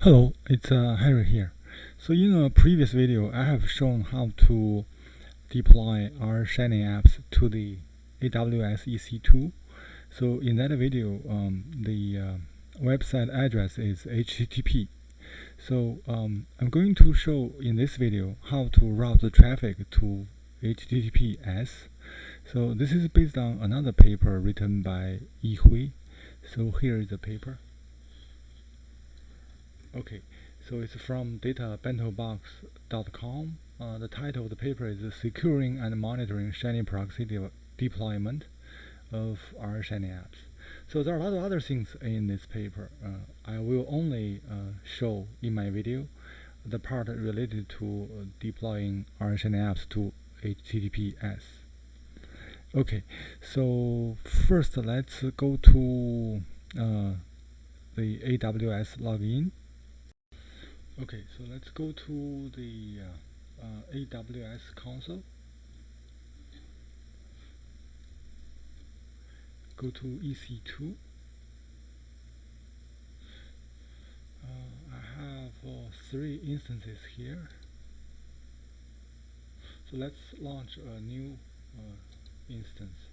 Hello, it's Harry here. So in a previous video, I have shown how to deploy our Shiny apps to the AWS EC2. So in that video, the website address is HTTP. So I'm going to show in this video how to route the traffic to HTTPS. So this is based on another paper written by Yi Hui. So here is the paper. Okay, so it's from databentobox.com. The title of the paper is Securing and Monitoring shinyproxy Deployment of our Shiny Apps. So there are a lot of other things in this paper. I will only show in my video the part related to deploying our Shiny Apps to HTTPS. Okay, so first let's go to the AWS login. Okay, so let's go to the AWS console. Go to EC2. I have 3 instances here. So let's launch a new instance.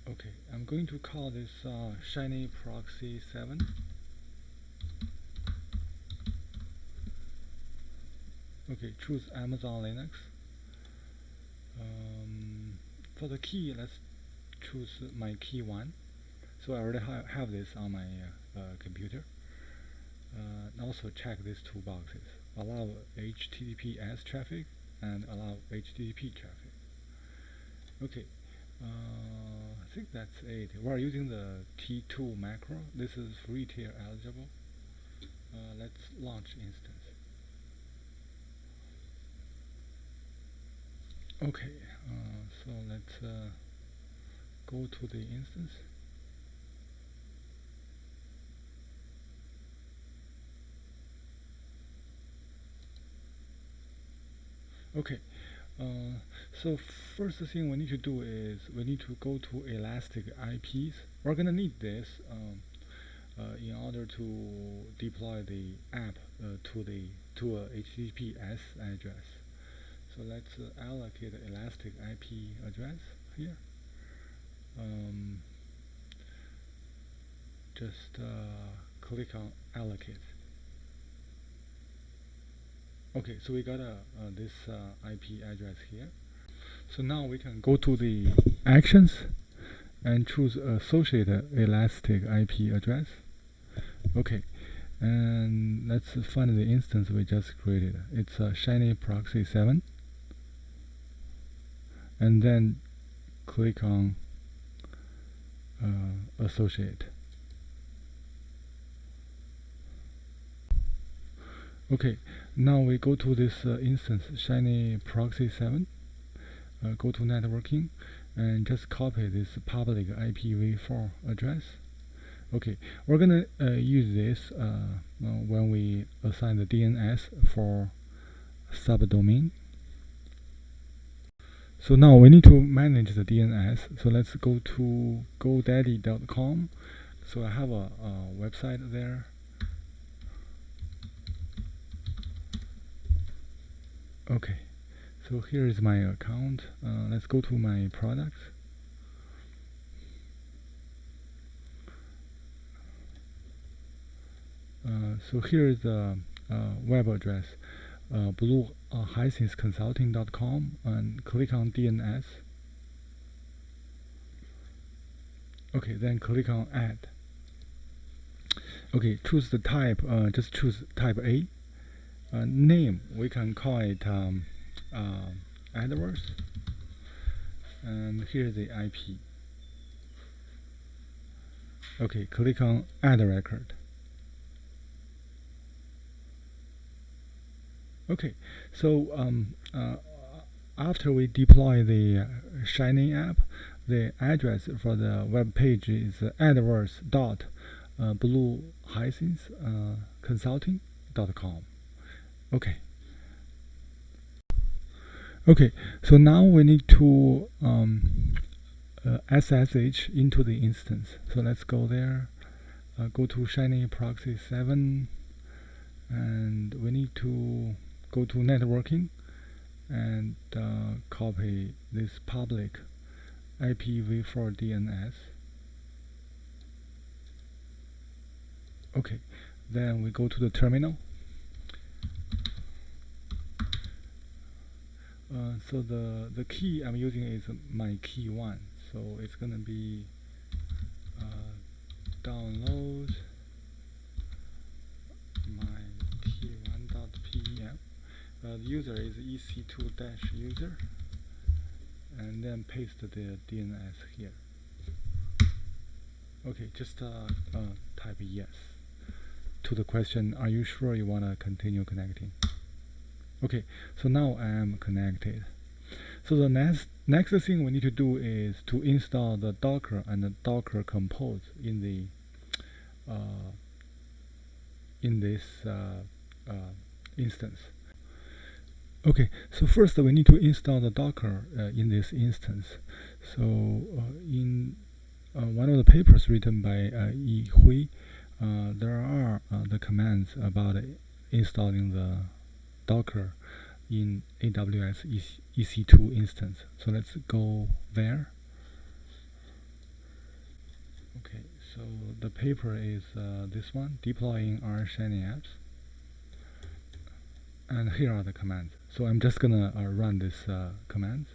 Okay, I'm going to call this shinyproxy 7. Okay, choose Amazon Linux. For the key, let's choose my key 1. So I already have this on my computer. And also check these 2 boxes. Allow HTTPS traffic and allow HTTP traffic. Okay, I think that's it. We're using the T2 macro. This is free tier eligible. Let's launch instance. Okay, so let's go to the instance. Okay, so first thing we need to do is we need to go to Elastic IPs. We're gonna need this in order to deploy the app to a HTTPS address. So let's allocate the Elastic IP address here. Just click on allocate. Okay, so we got this IP address here. So now we can go to the actions and choose associated Elastic IP address. Okay, and let's find the instance we just created. It's shinyproxy 7. And then click on associate. Okay, now we go to this instance shinyproxy 7. Go to networking and just copy this public IPv4 address. Okay, we're gonna use this when we assign the DNS for subdomain. So now we need to manage the DNS. So let's go to godaddy.com. So I have a website there. Okay, so here is my account. Let's go to my products. So here is the web address, blue-consulting.com, and click on DNS. Okay, then click on add. Okay, choose the type. Just choose type A. Name, we can call it AdWords. And here's the IP. Okay, click on add record. Okay, so after we deploy the Shiny app, the address for the web page is adwords.blue-consulting.com. Okay. Okay, so now we need to SSH into the instance. So let's go there. go to shinyproxy 7, and we need to go to networking and copy this public IPv4 DNS. Okay, then we go to the terminal. So the key I'm using is my key 1, so it's gonna be download my key1.pem. The user is EC2-user, and then paste the DNS here. Okay, just type yes to the question, are you sure you want to continue connecting? Okay, so now I am connected. So the next thing we need to do is to install the Docker and the Docker Compose in the in this instance. Okay, so first we need to install the Docker in this instance. So in one of the papers written by Yi Hui, there are the commands about installing the Docker in AWS EC2 instance. So let's go there. Okay, so the paper is this one, deploying our Shiny apps. And here are the commands. So I'm just gonna run this commands.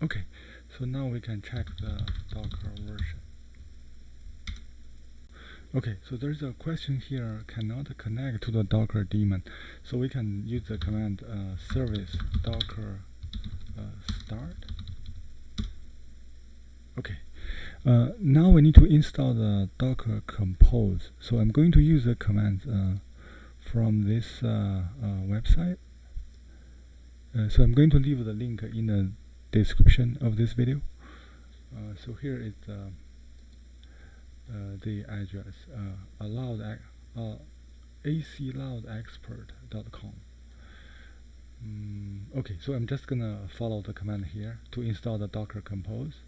Okay, so now we can check the Docker version. Okay, so there's a question here, cannot connect to the Docker daemon. So we can use the command service docker start. Okay, now we need to install the Docker Compose. So I'm going to use the commands from this website. So I'm going to leave the link in the description of this video. So here is the address, acloudexpert.com. Okay, so I'm just gonna follow the command here to install the Docker Compose.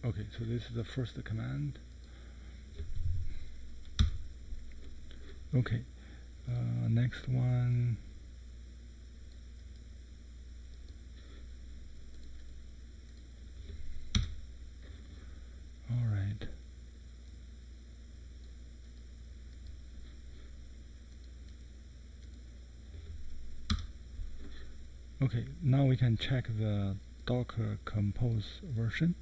Okay, so this is the first command. Okay, next one. All right. Okay, now we can check the Docker Compose version.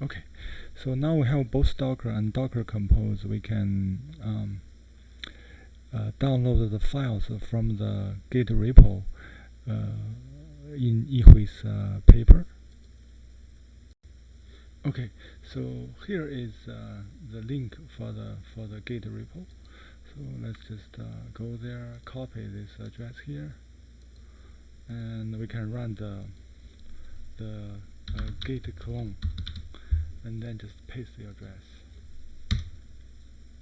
Okay, so now we have both Docker and Docker Compose. We can download the files from the Git repo in Yi Hui's paper. Okay, so here is the link for the Git repo. So let's just go there, copy this address here, and we can run the Git clone, and then just paste the address.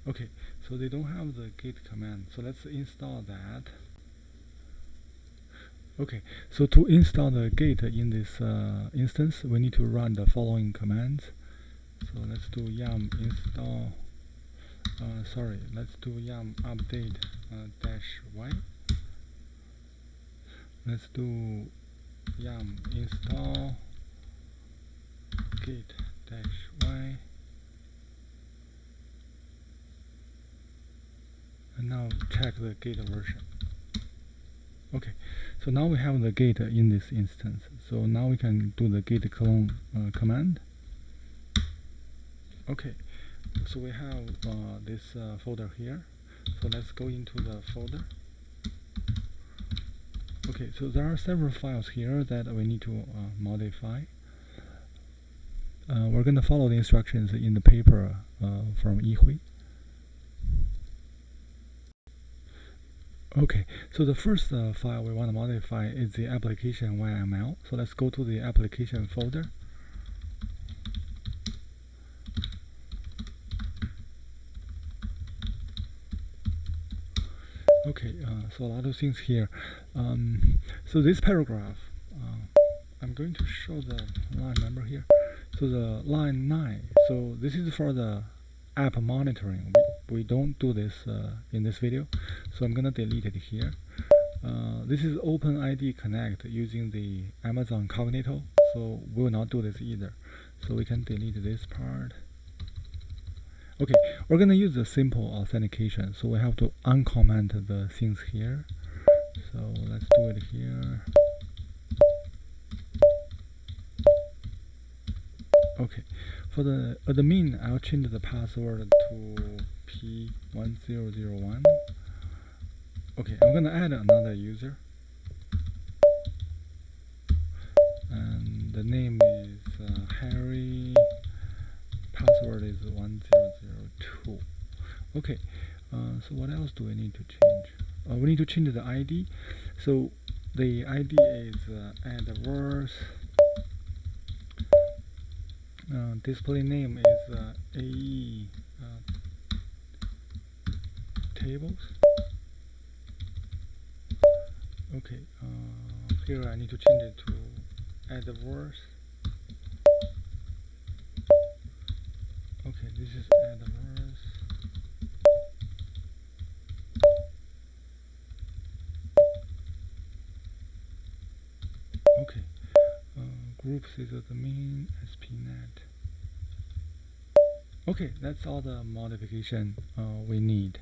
Okay, so they don't have the git command, so let's install that. Okay, so to install the git in this instance, we need to run the following commands. So let's do yum install, let's do yum update -y. Let's do yum install git -y, and now check the git version. Okay, so So now we have the git in this instance. So now we can do the git clone command. Okay, so we have this folder here. So let's go into the folder. Okay, so there are several files here that we need to modify. We're going to follow the instructions in the paper from Yihui. Okay, so the first file we want to modify is the application YML. So let's go to the application folder. Okay, so a lot of things here. So this paragraph, I'm going to show the line number here. So the line 9. So this is for the app monitoring. We don't do this in this video, so I'm gonna delete it here. This is OpenID Connect using the Amazon Cognito, so we will not do this either. So we can delete this part. Okay, we're gonna use the simple authentication, so we have to uncomment the things here. So let's do it here. Okay, for the admin, I'll change the password to P1001. Okay, I'm gonna add another user, and the name is Harry. Password is 1002. Okay, so what else do we need to change? We need to change the ID. So the ID is AWS. Display name is AE tables. Okay, here I need to change it to AWS. Okay, this is AWS. Okay, groups is the main SPNet. Okay, that's all the modification we need.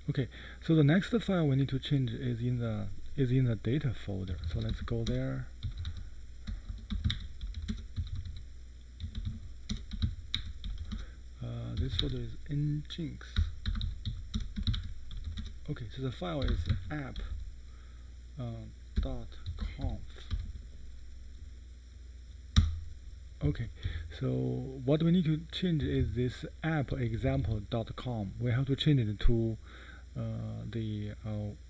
Okay, so the next file we need to change is in the data folder. So let's go there. This folder is nginx. Okay, so the file is app.conf. Okay, so what we need to change is this app example.com. We have to change it to the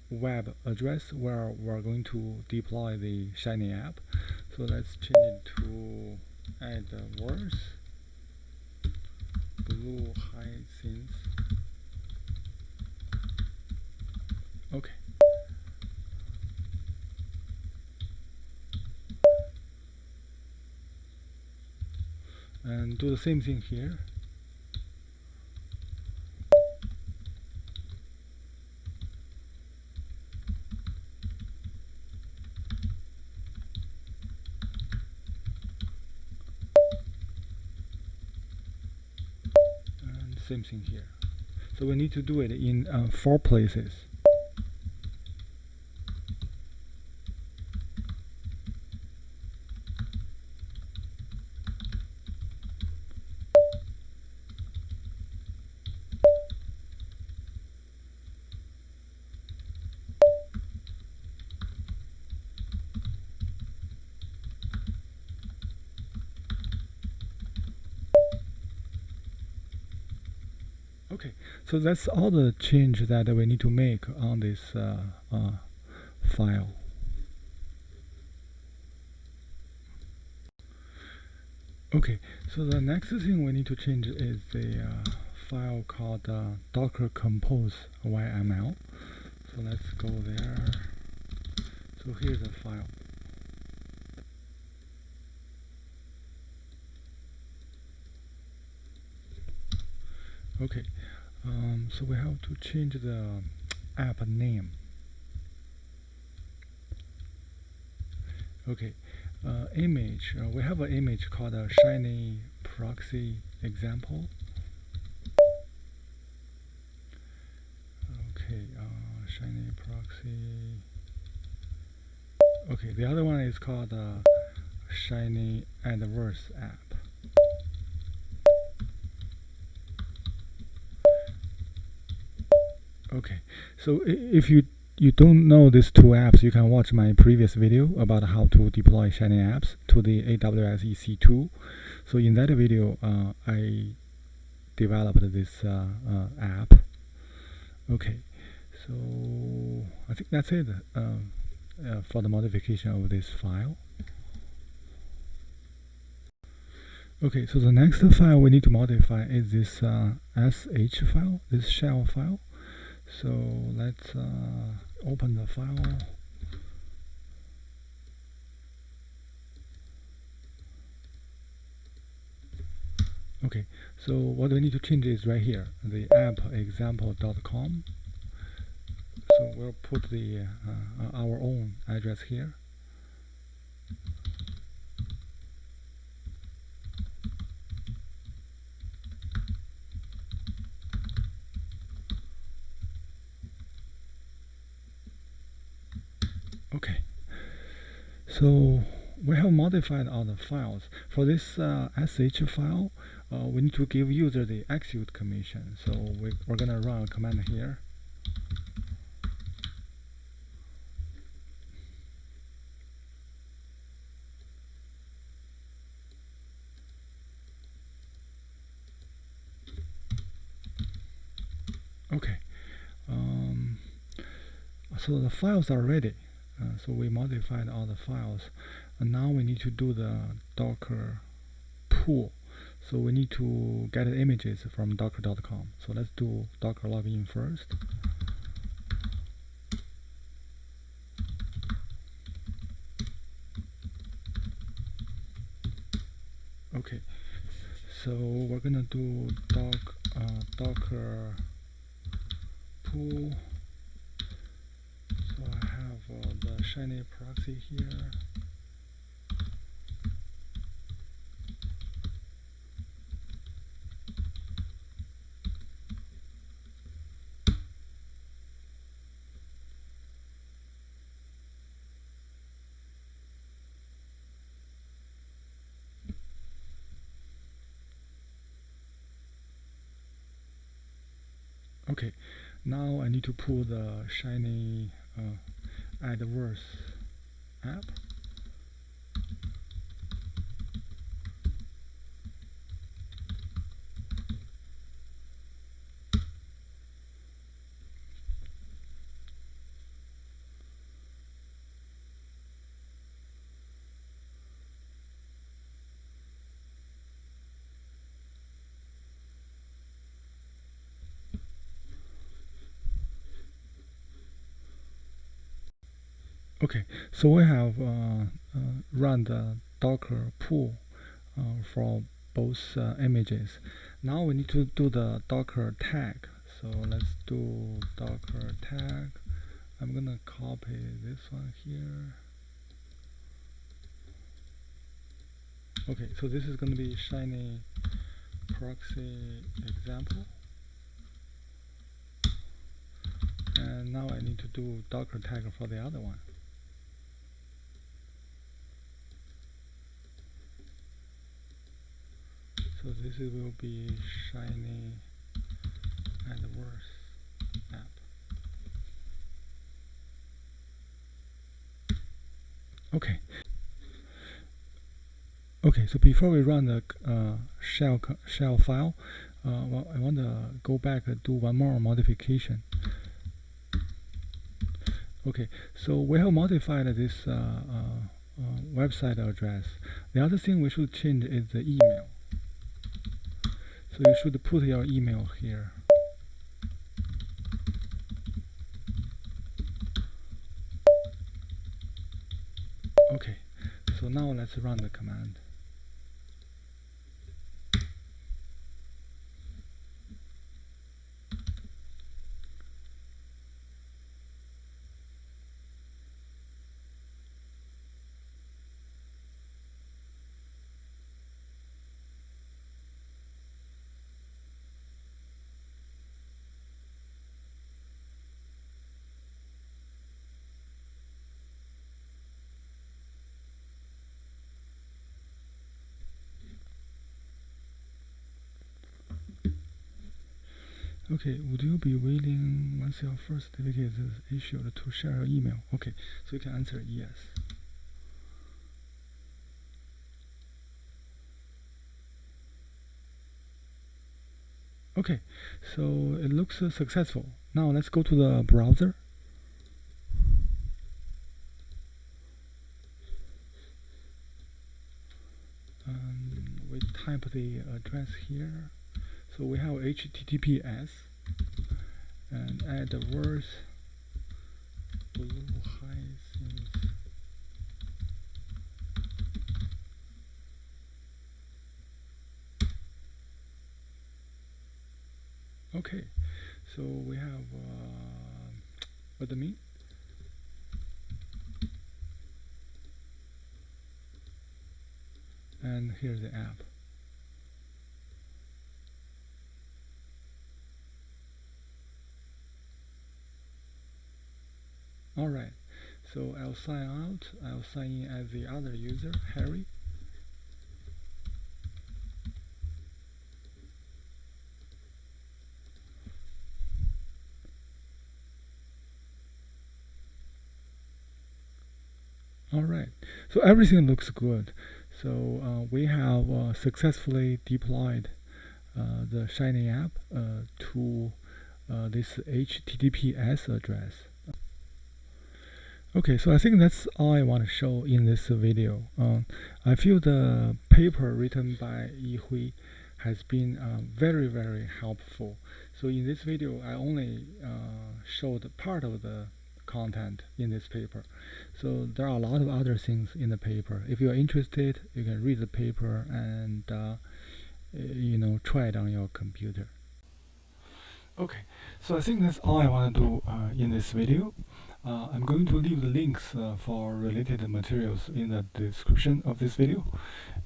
web address where we're going to deploy the Shiny app. So let's change it to AWS Blue Hyacinth. Okay. And do the same thing here. And same thing here. So we need to do it in 4 places. Okay, so that's all the change that we need to make on this file. Okay, so the next thing we need to change is the file called Docker Compose YML. So let's go there. So here's the file. Okay, so we have to change the app name. Okay, image. We have an image called a shinyproxy example. Okay, proxy. Okay, the other one is called Shiny Adverse app. Okay, so if you don't know these two apps, you can watch my previous video about how to deploy Shiny apps to the AWS EC2. So in that video, I developed this app. Okay, so I think that's it for the modification of this file. Okay, so the next file we need to modify is this sh file, this shell file. So let's open the file. Okay, so what we need to change is right here, the app.example.com. So we'll put the our own address here. Okay, so we have modified all the files. For this sh file, we need to give user the execute commission. So we're gonna run a command here. Okay, so the files are ready. So we modified all the files, and now we need to do the Docker pull. So we need to get images from docker.com. So let's do Docker login first. Okay, so we're gonna do Docker pull. So I have the shiny proxy here. Okay, now I need to pull the shiny adverse app. Okay, so we have run the Docker pull for both images. Now we need to do the Docker tag. So let's do Docker tag. I'm gonna copy this one here. Okay, so this is gonna be shiny proxy example. And now I need to do Docker tag for the other one. So this will be shiny adverse app. Okay. Okay, so before we run the shell file, well, I want to go back and do one more modification. Okay, so we have modified this website address. The other thing we should change is the email. So you should put your email here. Okay, so now let's run the command. Okay, would you be willing, once your first certificate is issued, to share your email? Okay, so you can answer yes. Okay, so it looks successful. Now let's go to the browser. We type the address here. So we have HTTPS and add the words blue hyacinth. Okay, so we have admin. And here's the app. Alright, so I'll sign out. I'll sign in as the other user, Harry. Alright, so everything looks good. So we have successfully deployed the Shiny app to this HTTPS address. Okay, so I think that's all I want to show in this video. I feel the paper written by Yihui has been very helpful. So in this video, I only showed part of the content in this paper. So there are a lot of other things in the paper. If you are interested, you can read the paper and try it on your computer. Okay, so I think that's all I want to do in this video. I'm going to leave the links for related materials in the description of this video.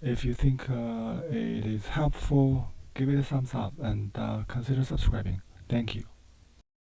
If you think it is helpful, give it a thumbs up and consider subscribing. Thank you.